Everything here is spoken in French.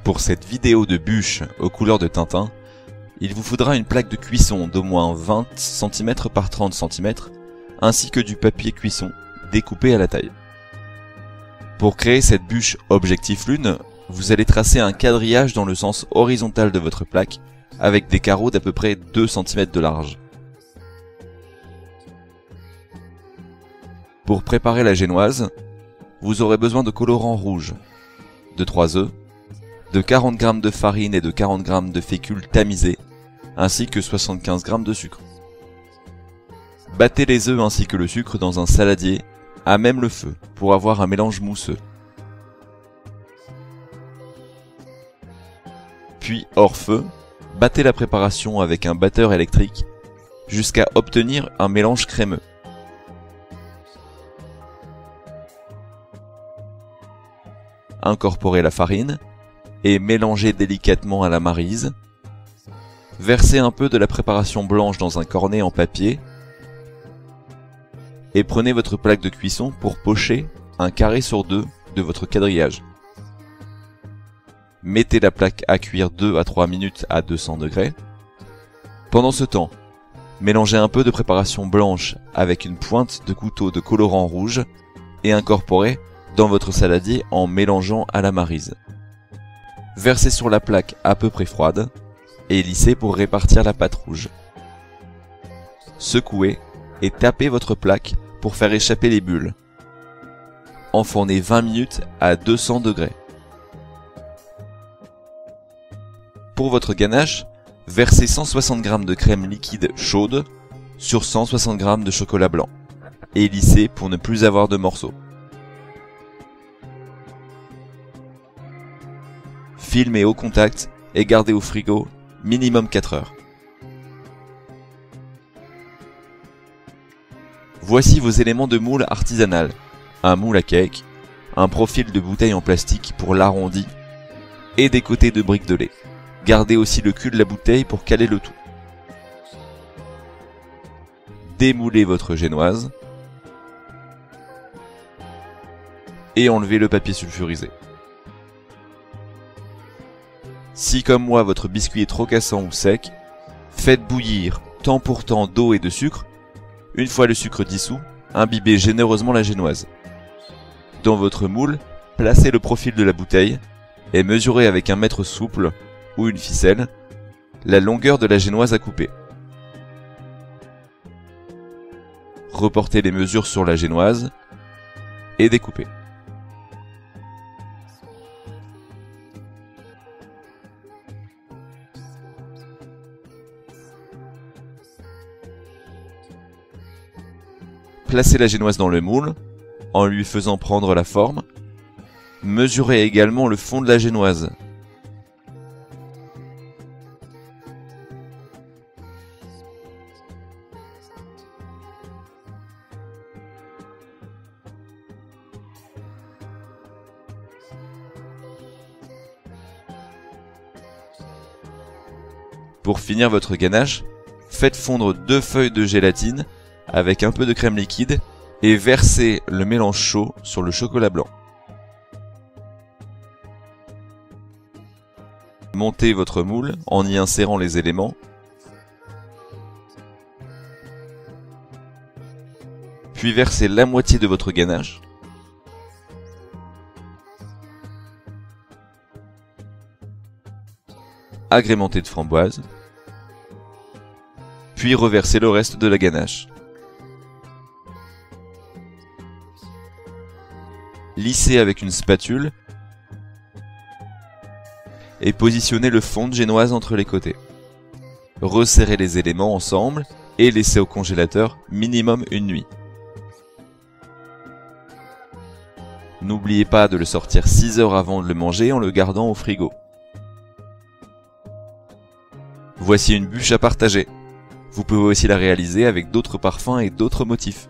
Pour cette vidéo de bûche aux couleurs de Tintin, il vous faudra une plaque de cuisson d'au moins 20 cm par 30 cm, ainsi que du papier cuisson découpé à la taille. Pour créer cette bûche objectif lune, vous allez tracer un quadrillage dans le sens horizontal de votre plaque, avec des carreaux d'à peu près 2 cm de large. Pour préparer la génoise, vous aurez besoin de colorant rouge, de 3 œufs, de 40 g de farine et de 40 g de fécule tamisée, ainsi que 75 g de sucre. Battez les œufs ainsi que le sucre dans un saladier, à même le feu, pour avoir un mélange mousseux. Puis, hors feu, battez la préparation avec un batteur électrique, jusqu'à obtenir un mélange crémeux. Incorporez la farine et mélangez délicatement à la maryse. Versez un peu de la préparation blanche dans un cornet en papier et prenez votre plaque de cuisson pour pocher un carré sur 2 de votre quadrillage. Mettez la plaque à cuire 2 à 3 minutes à 200 degrés. Pendant ce temps, mélangez un peu de préparation blanche avec une pointe de couteau de colorant rouge et incorporez dans votre saladier en mélangeant à la maryse. Versez sur la plaque à peu près froide et lissez pour répartir la pâte rouge. Secouez et tapez votre plaque pour faire échapper les bulles. Enfournez 20 minutes à 200 degrés. Pour votre ganache, versez 160 g de crème liquide chaude sur 160 g de chocolat blanc et lissez pour ne plus avoir de morceaux. Filmez au contact et gardez au frigo minimum 4 heures. Voici vos éléments de moule artisanal. Un moule à cake, un profil de bouteille en plastique pour l'arrondi et des côtés de briques de lait. Gardez aussi le cul de la bouteille pour caler le tout. Démoulez votre génoise et enlevez le papier sulfurisé. Si comme moi votre biscuit est trop cassant ou sec, faites bouillir temps pour temps d'eau et de sucre. Une fois le sucre dissous, imbibez généreusement la génoise. Dans votre moule, placez le profil de la bouteille et mesurez avec un mètre souple ou une ficelle la longueur de la génoise à couper. Reportez les mesures sur la génoise et découpez. Placez la génoise dans le moule, en lui faisant prendre la forme. Mesurez également le fond de la génoise. Pour finir votre ganache, faites fondre 2 feuilles de gélatine avec un peu de crème liquide et versez le mélange chaud sur le chocolat blanc. Montez votre moule en y insérant les éléments. Puis versez la moitié de votre ganache. Agrémentez de framboises. Puis reversez le reste de la ganache. Lissez avec une spatule et positionnez le fond de génoise entre les côtés. Resserrez les éléments ensemble et laissez au congélateur minimum une nuit. N'oubliez pas de le sortir 6 heures avant de le manger en le gardant au frigo. Voici une bûche à partager. Vous pouvez aussi la réaliser avec d'autres parfums et d'autres motifs.